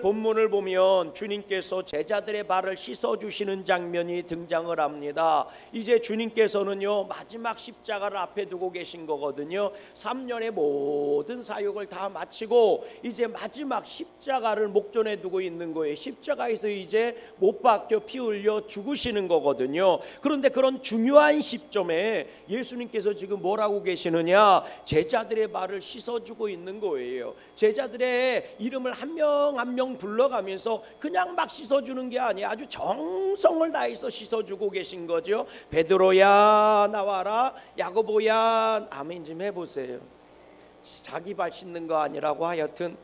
본문을 보면 주님께서 제자들의 발을 씻어주시는 장면이 등장을 합니다. 이제 주님께서는요 마지막 십자가를 앞에 두고 계신 거거든요. 3년의 모든 사역을 다 마치고 이제 마지막 십자가를 목전에 두고 있는 거예요. 십자가에서 이제 못 박혀 피 흘려 죽으시는 거거든요. 그런데 그런 중요한 시점에 예수님께서 지금 뭐라고 계시느냐, 제자들의 발을 씻어주고 있는 거예요. 제자들의 이름을 한 명 한 명 불러가면서 그냥 막 씻어주는 게 아니야, 아주 정성을 다해서 씻어주고 계신 거죠. 베드로야 나와라, 야고보야, 아멘 좀 해보세요. 자기 발 씻는 거 아니라고 하여튼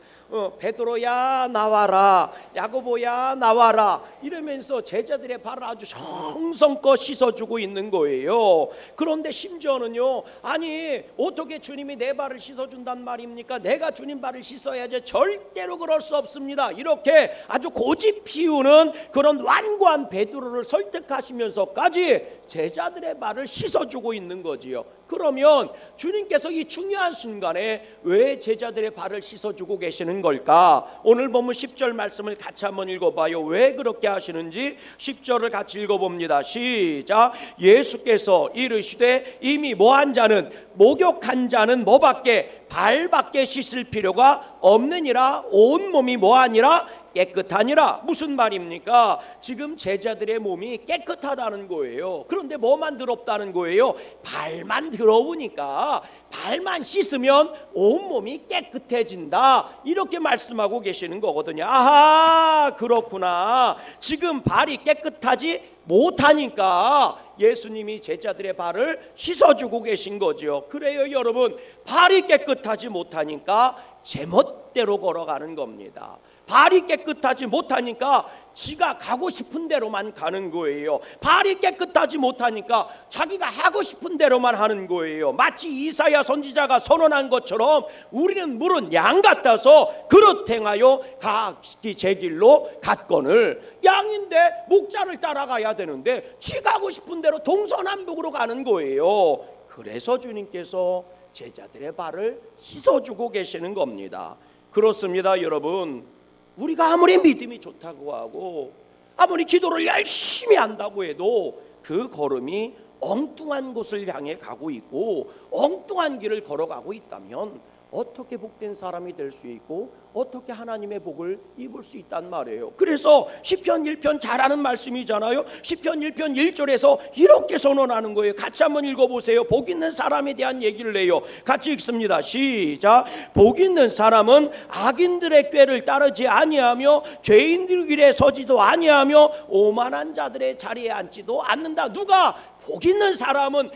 베드로야 나와라, 야고보야 나와라 이러면서 제자들의 발을 아주 정성껏 씻어주고 있는 거예요. 그런데 심지어는요, 아니 어떻게 주님이 내 발을 씻어준단 말입니까? 내가 주님 발을 씻어야지. 절대로 그럴 수 없습니다. 이렇게 아주 고집 피우는 그런 완고한 베드로를 설득하시면서까지 제자들의 발을 씻어주고 있는 거지요. 그러면 주님께서 이 중요한 순간에 왜 제자들의 발을 씻어주고 계시는 걸까? 오늘 본문 10절 말씀을 같이 한번 읽어봐요. 왜 그렇게 하시는지 10절을 같이 읽어봅니다. 시작. 예수께서 이르시되 이미 뭐한 자는, 목욕한 자는 뭐밖에, 발밖에 씻을 필요가 없느니라. 온 몸이 뭐하니라? 깨끗하니라. 무슨 말입니까? 지금 제자들의 몸이 깨끗하다는 거예요. 그런데 뭐만 더럽다는 거예요? 발만 더러우니까 발만 씻으면 온몸이 깨끗해진다, 이렇게 말씀하고 계시는 거거든요. 아하, 그렇구나. 지금 발이 깨끗하지 못하니까 예수님이 제자들의 발을 씻어주고 계신 거죠. 그래요 여러분, 발이 깨끗하지 못하니까 제멋대로 걸어가는 겁니다. 발이 깨끗하지 못하니까 지가 가고 싶은 대로만 가는 거예요. 발이 깨끗하지 못하니까 자기가 하고 싶은 대로만 하는 거예요. 마치 이사야 선지자가 선언한 것처럼 우리는 물은 양 같아서 그릇 행하여 각기 제 길로 갔거늘. 양인데 목자를 따라가야 되는데 지 가고 싶은 대로 동서남북으로 가는 거예요. 그래서 주님께서 제자들의 발을 씻어주고 계시는 겁니다. 그렇습니다 여러분. 우리가 아무리 믿음이 좋다고 하고 아무리 기도를 열심히 한다고 해도 그 걸음이 엉뚱한 곳을 향해 가고 있고 엉뚱한 길을 걸어가고 있다면 어떻게 복된 사람이 될 수 있고 어떻게 하나님의 복을 입을 수 있단 말이에요. 그래서 시편 1편 잘하는 말씀이잖아요. 시편 1편 1절에서 이렇게 선언하는 거예요. 같이 한번 읽어보세요. 복 있는 사람에 대한 얘기를 해요. 같이 읽습니다. 시작. 복 있는 사람은 악인들의 꾀를 따르지 아니하며 죄인들 길에 서지도 아니하며 오만한 자들의 자리에 앉지도 않는다. 누가? 복 있는 사람은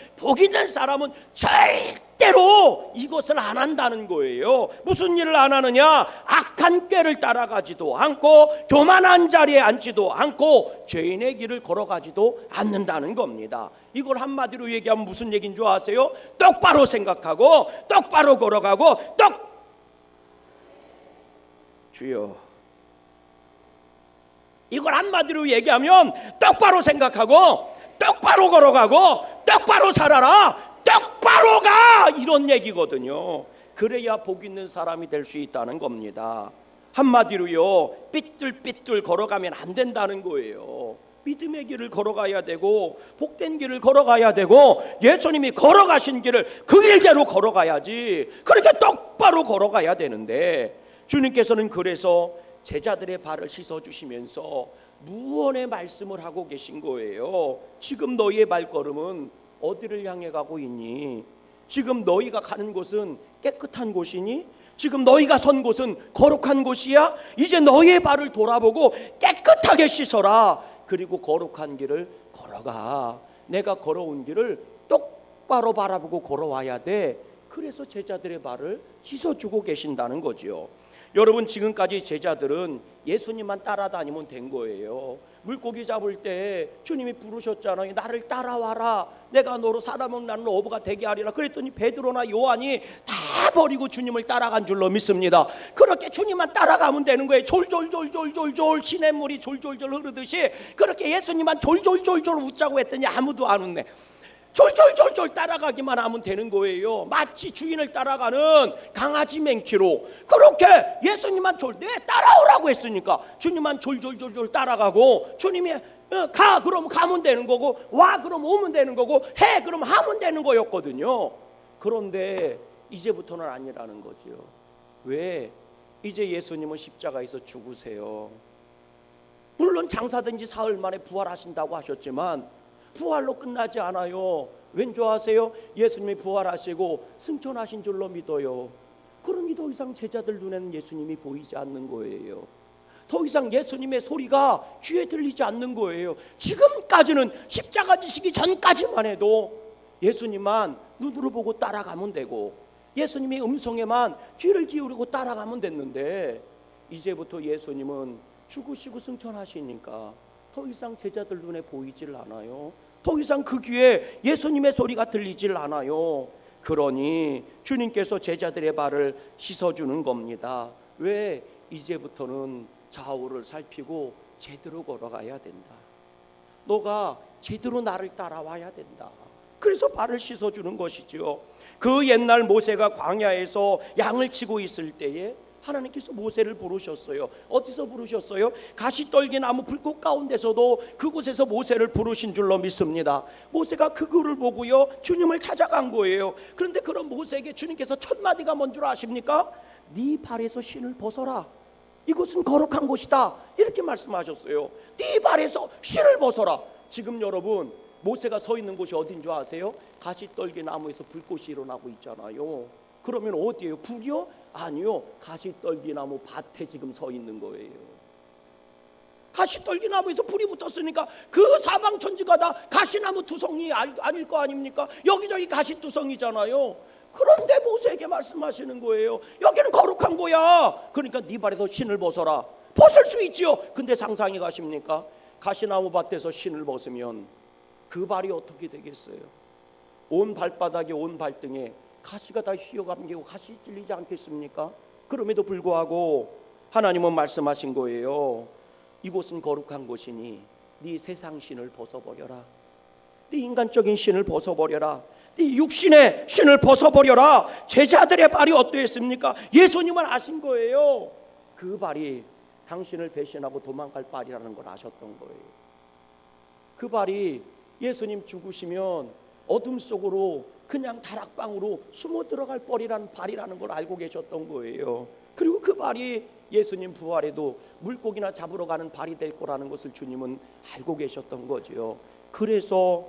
절대로 이것을 안 한다는 거예요. 무슨 일을 안 하느냐? 악한 꾀를 따라가지도 않고 교만한 자리에 앉지도 않고 죄인의 길을 걸어가지도 않는다는 겁니다. 이걸 한마디로 얘기하면 무슨 얘기인 줄 아세요? 똑바로 생각하고 똑바로 걸어가고 주여, 이걸 한마디로 얘기하면 똑바로 생각하고 똑바로 걸어가고 똑바로 살아라, 똑바로 가, 이런 얘기거든요. 그래야 복 있는 사람이 될 수 있다는 겁니다. 한마디로요, 삐뚤삐뚤 걸어가면 안 된다는 거예요. 믿음의 길을 걸어가야 되고 복된 길을 걸어가야 되고 예수님이 걸어가신 길을 그 길대로 걸어가야지. 그렇게 똑바로 걸어가야 되는데 주님께서는 그래서 제자들의 발을 씻어주시면서 무언의 말씀을 하고 계신 거예요. 지금 너희의 발걸음은 어디를 향해 가고 있니? 지금 너희가 가는 곳은 깨끗한 곳이니? 지금 너희가 선 곳은 거룩한 곳이야? 이제 너희의 발을 돌아보고 깨끗하게 씻어라. 그리고 거룩한 길을 걸어가. 내가 걸어온 길을 똑바로 바라보고 걸어와야 돼. 그래서 제자들의 발을 씻어주고 계신다는 거죠. 여러분, 지금까지 제자들은 예수님만 따라다니면 된 거예요. 물고기 잡을 때 주님이 부르셨잖아요. 나를 따라와라. 내가 너로 사람은 나는 어부가 되게 하리라. 그랬더니 베드로나 요한이 다 버리고 주님을 따라간 줄로 믿습니다. 그렇게 주님만 따라가면 되는 거예요. 졸졸졸졸졸졸 시냇물이 졸졸졸 흐르듯이 그렇게 예수님만 졸졸졸졸 웃자고 했더니 아무도 안 웃네. 졸졸졸졸 따라가기만 하면 되는 거예요. 마치 주인을 따라가는 강아지 맹키로 그렇게 예수님만 네 따라오라고 했으니까 주님만 졸졸졸졸 따라가고 주님이 가 그러면 가면 되는 거고 와 그러면 오면 되는 거고 해 그러면 하면 되는 거였거든요. 그런데 이제부터는 아니라는 거죠. 왜? 이제 예수님은 십자가에서 죽으세요. 물론 장사든지 사흘 만에 부활하신다고 하셨지만 부활로 끝나지 않아요. 왠 줄 아세요? 예수님이 부활하시고 승천하신 줄로 믿어요. 그러니 더 이상 제자들 눈에는 예수님이 보이지 않는 거예요. 더 이상 예수님의 소리가 귀에 들리지 않는 거예요. 지금까지는 십자가 지시기 전까지만 해도 예수님만 눈으로 보고 따라가면 되고 예수님의 음성에만 귀를 기울이고 따라가면 됐는데 이제부터 예수님은 죽으시고 승천하시니까 더 이상 제자들 눈에 보이질 않아요. 더 이상 그 귀에 예수님의 소리가 들리질 않아요. 그러니 주님께서 제자들의 발을 씻어주는 겁니다. 왜? 이제부터는 좌우를 살피고 제대로 걸어가야 된다. 너가 제대로 나를 따라와야 된다. 그래서 발을 씻어주는 것이죠. 그 옛날 모세가 광야에서 양을 치고 있을 때에 하나님께서 모세를 부르셨어요. 어디서 부르셨어요? 가시떨기 나무 불꽃 가운데서도 그곳에서 모세를 부르신 줄로 믿습니다. 모세가 그 글을 보고요 주님을 찾아간 거예요. 그런데 그런 모세에게 주님께서 첫 마디가 뭔 줄 아십니까? 네 발에서 신을 벗어라. 이곳은 거룩한 곳이다. 이렇게 말씀하셨어요. 네 발에서 신을 벗어라. 지금 여러분 모세가 서 있는 곳이 어딘 줄 아세요? 가시떨기 나무에서 불꽃이 일어나고 있잖아요. 그러면 어디예요? 북이요? 아니요. 가시떨기 나무 밭에 지금 서 있는 거예요. 가시떨기 나무에서 불이 붙었으니까 그 사방천지가 다 가시나무 투성이 아닐 거 아닙니까? 여기저기 가시투성이잖아요. 그런데 모세에게 말씀하시는 거예요. 여기는 거룩한 거야. 그러니까 네 발에서 신을 벗어라. 벗을 수 있지요. 근데 상상이 가십니까? 가시나무 밭에서 신을 벗으면 그 발이 어떻게 되겠어요? 온 발바닥에 온 발등에 가시가 다 휘어감기고 가시 찔리지 않겠습니까? 그럼에도 불구하고 하나님은 말씀하신 거예요. 이곳은 거룩한 곳이니 네 세상 신을 벗어버려라. 네 인간적인 신을 벗어버려라. 네 육신의 신을 벗어버려라. 제자들의 발이 어떠했습니까? 예수님은 아신 거예요. 그 발이 당신을 배신하고 도망갈 발이라는 걸 아셨던 거예요. 그 발이 예수님 죽으시면 어둠 속으로 그냥 다락방으로 숨어 들어갈 발이라는 걸 알고 계셨던 거예요. 그리고 그 발이 예수님 부활에도 물고기나 잡으러 가는 발이 될 거라는 것을 주님은 알고 계셨던 거죠. 그래서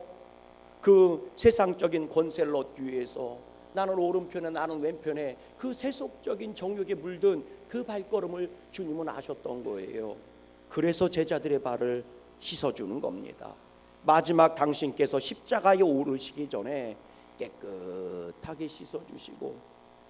그 세상적인 권세를 얻기 위해서 나는 오른편에 나는 왼편에 그 세속적인 정욕에 물든 그 발걸음을 주님은 아셨던 거예요. 그래서 제자들의 발을 씻어주는 겁니다. 마지막 당신께서 십자가에 오르시기 전에 깨끗하게 씻어주시고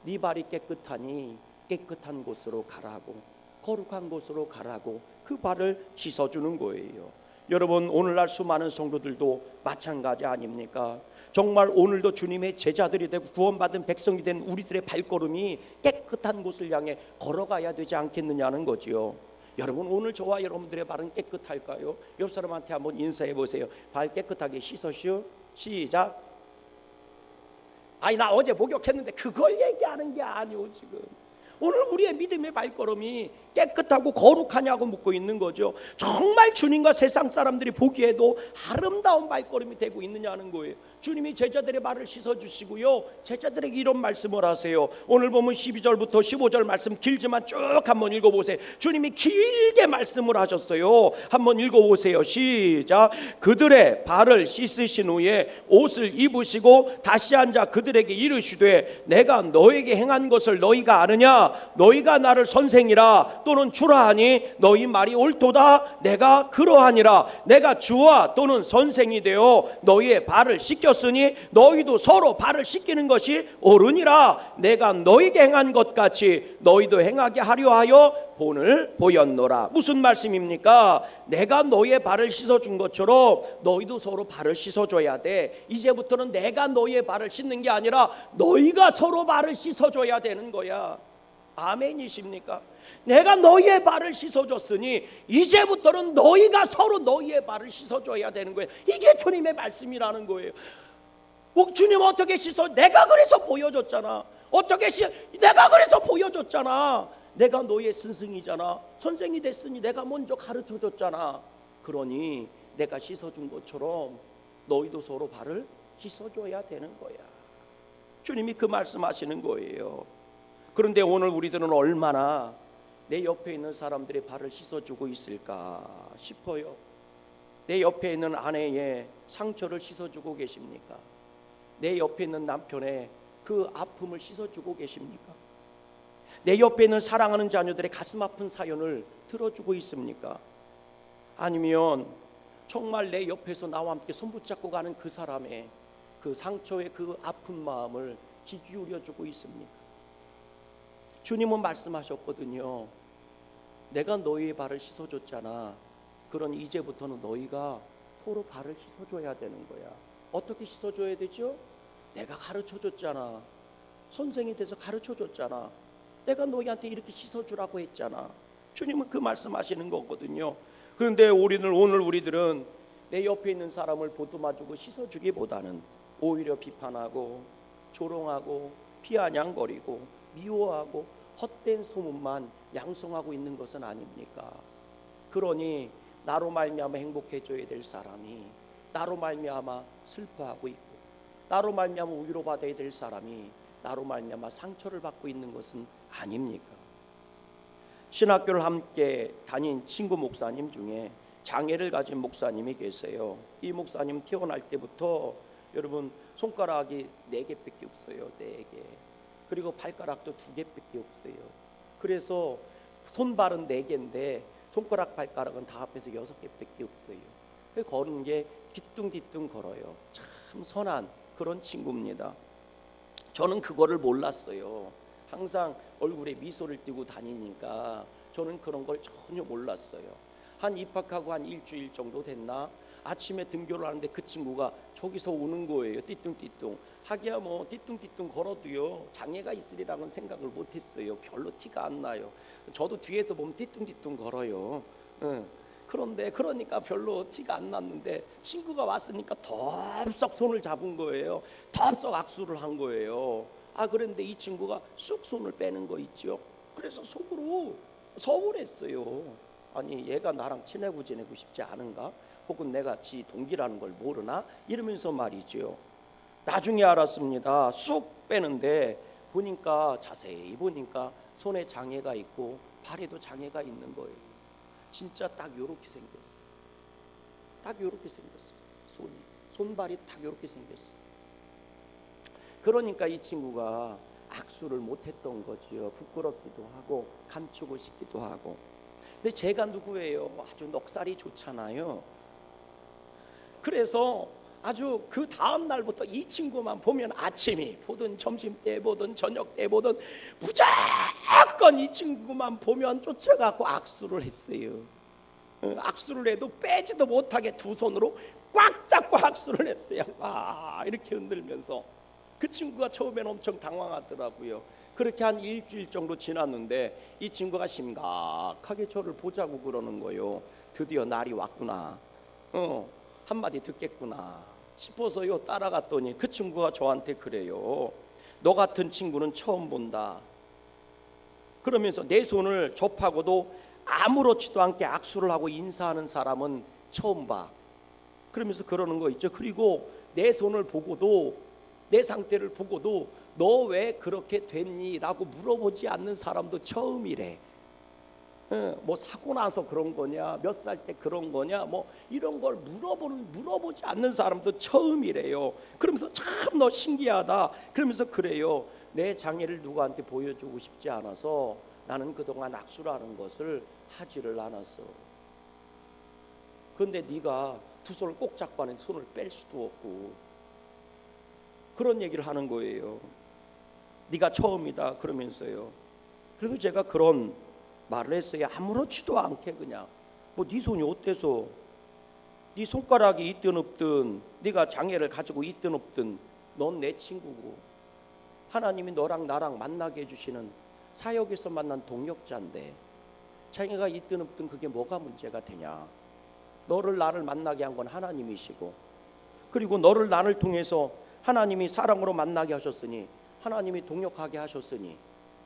네 발이 깨끗하니 깨끗한 곳으로 가라고, 거룩한 곳으로 가라고 그 발을 씻어주는 거예요. 여러분, 오늘날 수많은 성도들도 마찬가지 아닙니까? 정말 오늘도 주님의 제자들이 되고 구원받은 백성이 된 우리들의 발걸음이 깨끗한 곳을 향해 걸어가야 되지 않겠느냐는 거지요. 여러분, 오늘 저와 여러분들의 발은 깨끗할까요? 옆 사람한테 한번 인사해 보세요. 발 깨끗하게 씻으시오. 시작. 아니, 나 어제 목욕했는데 그걸 얘기하는 게 아니오. 지금 오늘 우리의 믿음의 발걸음이 깨끗하고 거룩하냐고 묻고 있는 거죠. 정말 주님과 세상 사람들이 보기에도 아름다운 발걸음이 되고 있느냐는 거예요. 주님이 제자들의 발을 씻어주시고요, 제자들에게 이런 말씀을 하세요. 오늘 보면 12절부터 15절 말씀 길지만 쭉 한번 읽어보세요. 주님이 길게 말씀을 하셨어요. 한번 읽어보세요. 시작. 그들의 발을 씻으신 후에 옷을 입으시고 다시 앉아 그들에게 이르시되 내가 너에게 행한 것을 너희가 아느냐? 너희가 나를 선생이라 또는 주라 하니 너희 말이 옳도다. 내가 그러하니라. 내가 주와 또는 선생이 되어 너희의 발을 씻겼으니 너희도 서로 발을 씻기는 것이 옳으니라. 내가 너희에게 행한 것 같이 너희도 행하게 하려 하여 본을 보였노라. 무슨 말씀입니까? 내가 너희의 발을 씻어준 것처럼 너희도 서로 발을 씻어줘야 돼. 이제부터는 내가 너희의 발을 씻는 게 아니라 너희가 서로 발을 씻어줘야 되는 거야. 아멘이십니까? 내가 너희의 발을 씻어줬으니 이제부터는 너희가 서로 너희의 발을 씻어줘야 되는 거예요. 이게 주님의 말씀이라는 거예요. 주님 어떻게 씻어? 내가 그래서 보여줬잖아. 내가 그래서 보여줬잖아. 내가 너의 스승이잖아. 선생이 됐으니 내가 먼저 가르쳐줬잖아. 그러니 내가 씻어준 것처럼 너희도 서로 발을 씻어줘야 되는 거야. 주님이 그 말씀하시는 거예요. 그런데 오늘 우리들은 얼마나 내 옆에 있는 사람들의 발을 씻어주고 있을까 싶어요. 내 옆에 있는 아내의 상처를 씻어주고 계십니까? 내 옆에 있는 남편의 그 아픔을 씻어주고 계십니까? 내 옆에 있는 사랑하는 자녀들의 가슴 아픈 사연을 들어주고 있습니까? 아니면 정말 내 옆에서 나와 함께 손붙잡고 가는 그 사람의 그 상처의 그 아픈 마음을 귀 기울여주고 있습니까? 주님은 말씀하셨거든요. 내가 너희의 발을 씻어줬잖아. 그러니 이제부터는 너희가 서로 발을 씻어줘야 되는 거야. 어떻게 씻어줘야 되죠? 내가 가르쳐줬잖아. 선생이 돼서 가르쳐줬잖아. 내가 너희한테 이렇게 씻어주라고 했잖아. 주님은 그 말씀하시는 거거든요. 그런데 오늘 우리들은 내 옆에 있는 사람을 보듬어주고 씻어주기보다는 오히려 비판하고 조롱하고 피아냥거리고 미워하고 헛된 소문만 양성하고 있는 것은 아닙니까? 그러니 나로 말미암아 행복해져야 될 사람이 나로 말미암아 슬퍼하고 있고, 나로 말미암아 위로받아야 될 사람이 나로 말미암아 상처를 받고 있는 것은 아닙니까? 신학교를 함께 다닌 친구 목사님 중에 장애를 가진 목사님이 계세요. 이 목사님 태어날 때부터 여러분 손가락이 4개밖에 없어요. 4개. 그리고 발가락도 2개밖에 없어요. 그래서 손발은 4개인데 손가락 발가락은 다 합해서 6개밖에 없어요. 걸은 게 뒤뚱뒤뚱 걸어요. 참 선한 그런 친구입니다. 저는 그거를 몰랐어요. 항상 얼굴에 미소를 띠고 다니니까 저는 그런 걸 전혀 몰랐어요. 한 입학하고 한 일주일 정도 됐나? 아침에 등교를 하는데 그 친구가 저기서 오는 거예요. 띠뚱띠뚱. 하기야 뭐 띠뚱띠뚱 걸어도요 장애가 있으리라는 생각을 못했어요. 별로 티가 안 나요. 저도 뒤에서 보면 띠뚱띠뚱 걸어요. 그런데 그러니까 별로 티가 안 났는데 친구가 왔으니까 덥석 손을 잡은 거예요. 덥석 악수를 한 거예요. 그런데 이 친구가 쑥 손을 빼는 거 있죠. 그래서 속으로 서운했어요. 아니 얘가 나랑 친하고 지내고 싶지 않은가? 혹은 내가 지 동기라는 걸 모르나? 이러면서 말이죠. 나중에 알았습니다. 쑥 빼는데 보니까 자세히 보니까 손에 장애가 있고 발에도 장애가 있는 거예요. 진짜 딱 요렇게 생겼어. 딱 요렇게 생겼어. 손발이 딱 요렇게 생겼어. 그러니까 이 친구가 악수를 못했던 거지요. 부끄럽기도 하고 감추고 싶기도 하고. 근데 제가 누구예요? 아주 넉살이 좋잖아요. 그래서 아주 그 다음 날부터 이 친구만 보면 아침이 보든 점심때 보든 저녁때 보든 무조건 이 친구만 보면 쫓아가고 악수를 했어요. 악수를 해도 빼지도 못하게 두 손으로 꽉 잡고 악수를 했어요. 이렇게 흔들면서. 그 친구가 처음엔 엄청 당황하더라고요. 그렇게 한 일주일 정도 지났는데 이 친구가 심각하게 저를 보자고 그러는 거예요. 드디어 날이 왔구나. 한마디 듣겠구나 싶어서요 따라갔더니 그 친구가 저한테 그래요. 너 같은 친구는 처음 본다. 그러면서 내 손을 접하고도 아무렇지도 않게 악수를 하고 인사하는 사람은 처음 봐. 그러면서 그러는 거 있죠. 그리고 내 손을 보고도 내 상태를 보고도 너 왜 그렇게 됐니? 라고 물어보지 않는 사람도 처음이래. 뭐 사고 나서 그런 거냐, 몇 살 때 그런 거냐, 뭐 이런 걸 물어보지 않는 사람도 처음이래요. 그러면서 참 너 신기하다. 그러면서 그래요. 내 장애를 누구한테 보여주고 싶지 않아서 나는 그동안 악수라는 것을 하지를 않았어. 그런데 네가 두 손을 꼭 잡고 하는데 손을 뺄 수도 없고 그런 얘기를 하는 거예요. 네가 처음이다 그러면서요. 그래서 제가 그런 말을 했어요. 아무렇지도 않게 그냥 뭐 네 손이 어때서? 네 손가락이 있든 없든 네가 장애를 가지고 있든 없든 넌 내 친구고 하나님이 너랑 나랑 만나게 해주시는 사역에서 만난 동역자인데 장애가 있든 없든 그게 뭐가 문제가 되냐? 너를 나를 만나게 한 건 하나님이시고 그리고 너를 나를 통해서 하나님이 사랑으로 만나게 하셨으니, 하나님이 동역하게 하셨으니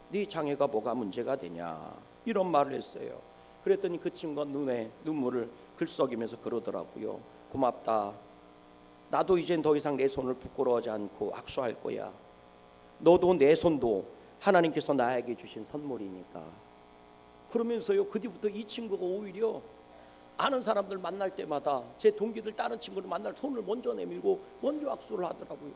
네 장애가 뭐가 문제가 되냐, 이런 말을 했어요. 그랬더니 그 친구가 눈에 눈물을 글썩이면서 그러더라고요. 고맙다. 나도 이젠 더 이상 내 손을 부끄러워하지 않고 악수할 거야. 너도 내 손도 하나님께서 나에게 주신 선물이니까. 그러면서요, 그 뒤부터 이 친구가 오히려 아는 사람들 만날 때마다, 제 동기들 다른 친구를 만날 손을 먼저 내밀고 먼저 악수를 하더라고요.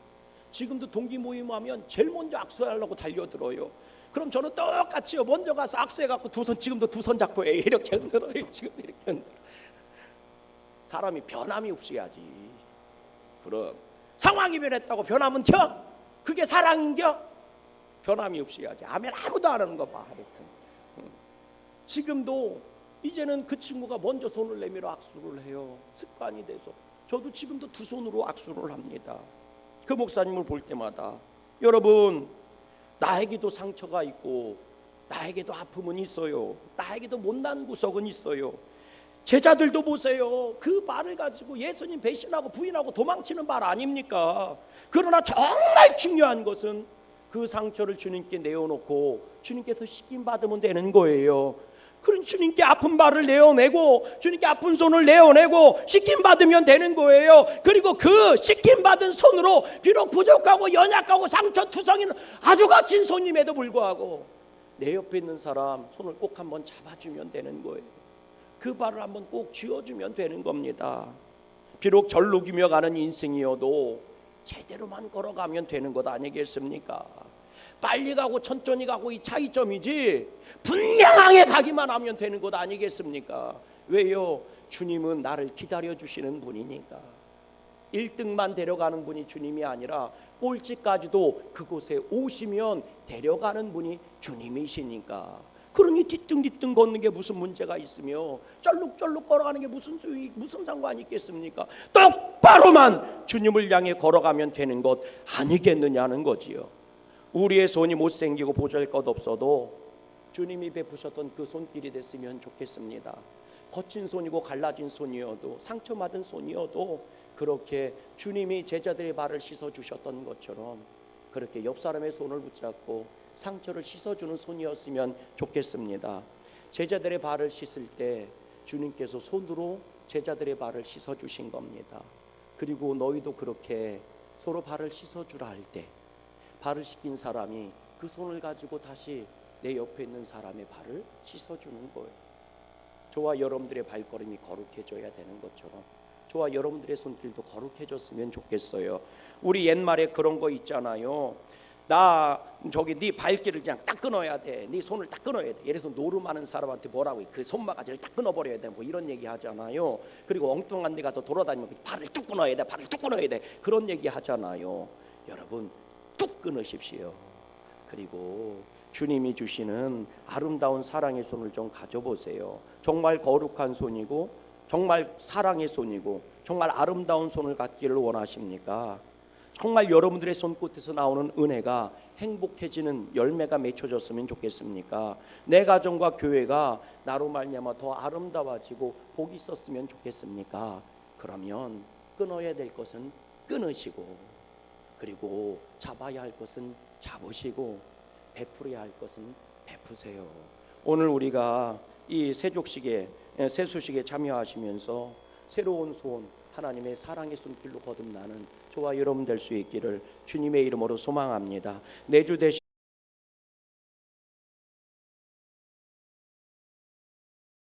지금도 동기 모임하면 제일 먼저 악수하려고 달려들어요. 그럼 저는 똑같이요, 먼저 가서 악수해갖고 두 손, 지금도 두 손 잡고 이렇게 흔들어요. 지금도 이렇게 흔들어. 사람이 변함이 없어야지. 그럼 상황이 변했다고 변하면 켜? 그게 사랑인겨? 변함이 없어야지. 아멘 아무도 안 하는 거 봐. 하여튼 지금도 이제는 그 친구가 먼저 손을 내밀어 악수를 해요. 습관이 돼서. 저도 지금도 두 손으로 악수를 합니다. 그 목사님을 볼 때마다. 여러분, 나에게도 상처가 있고 나에게도 아픔은 있어요. 나에게도 못난 구석은 있어요. 제자들도 보세요. 그 말을 가지고 예수님 배신하고 부인하고 도망치는 말 아닙니까? 그러나 정말 중요한 것은 그 상처를 주님께 내어놓고 주님께서 씻김 받으면 되는 거예요. 그런 주님께 아픈 발을 내어내고 주님께 아픈 손을 내어내고 씻김 받으면 되는 거예요. 그리고 그 씻김 받은 손으로 비록 부족하고 연약하고 상처투성이는 아주 거친 손임에도 불구하고 내 옆에 있는 사람 손을 꼭 한번 잡아주면 되는 거예요. 그 발을 한번 꼭 쥐어주면 되는 겁니다. 비록 절룩이며 가는 인생이어도 제대로만 걸어가면 되는 것 아니겠습니까? 빨리 가고 천천히 가고 이 차이점이지 분명하게 가기만 하면 되는 것 아니겠습니까? 왜요? 주님은 나를 기다려주시는 분이니까. 1등만 데려가는 분이 주님이 아니라 꼴찌까지도 그곳에 오시면 데려가는 분이 주님이시니까. 그러니 뒤뚱뒤뚱 걷는 게 무슨 문제가 있으며 쩔룩쩔룩 걸어가는 게 무슨 상관이 있겠습니까? 똑바로만 주님을 향해 걸어가면 되는 것 아니겠느냐는 거지요. 우리의 손이 못생기고 보잘것없어도 주님이 베푸셨던 그 손길이 됐으면 좋겠습니다. 거친 손이고 갈라진 손이어도 상처받은 손이어도 그렇게 주님이 제자들의 발을 씻어주셨던 것처럼 그렇게 옆 사람의 손을 붙잡고 상처를 씻어주는 손이었으면 좋겠습니다. 제자들의 발을 씻을 때 주님께서 손으로 제자들의 발을 씻어주신 겁니다. 그리고 너희도 그렇게 서로 발을 씻어주라 할 때 발을 씻긴 사람이 그 손을 가지고 다시 내 옆에 있는 사람의 발을 씻어주는 거예요. 저와 여러분들의 발걸음이 거룩해져야 되는 것처럼 저와 여러분들의 손길도 거룩해졌으면 좋겠어요. 우리 옛말에 그런 거 있잖아요. 나 저기 네 발길을 그냥 딱 끊어야 돼. 네 손을 딱 끊어야 돼. 예를 들어서 노름하는 사람한테 뭐라고 그 손바가지를 딱 끊어버려야 돼. 뭐 이런 얘기 하잖아요. 그리고 엉뚱한 데 가서 돌아다니면 발을 뚝 끊어야 돼. 발을 뚝 끊어야 돼. 그런 얘기 하잖아요. 여러분 뚝 끊으십시오. 그리고 주님이 주시는 아름다운 사랑의 손을 좀 가져보세요. 정말 거룩한 손이고 정말 사랑의 손이고 정말 아름다운 손을 갖기를 원하십니까? 정말 여러분들의 손끝에서 나오는 은혜가 행복해지는 열매가 맺혀졌으면 좋겠습니까? 내 가정과 교회가 나로 말미암아 더 아름다워지고 복이 있었으면 좋겠습니까? 그러면 끊어야 될 것은 끊으시고 그리고 잡아야 할 것은 잡으시고 베풀어야 할 것은 베푸세요. 오늘 우리가 이 세수식에 참여하시면서 새로운 손 하나님의 사랑의 손길로 거듭나는 저와 여러분 될 수 있기를 주님의 이름으로 소망합니다. 내주 되신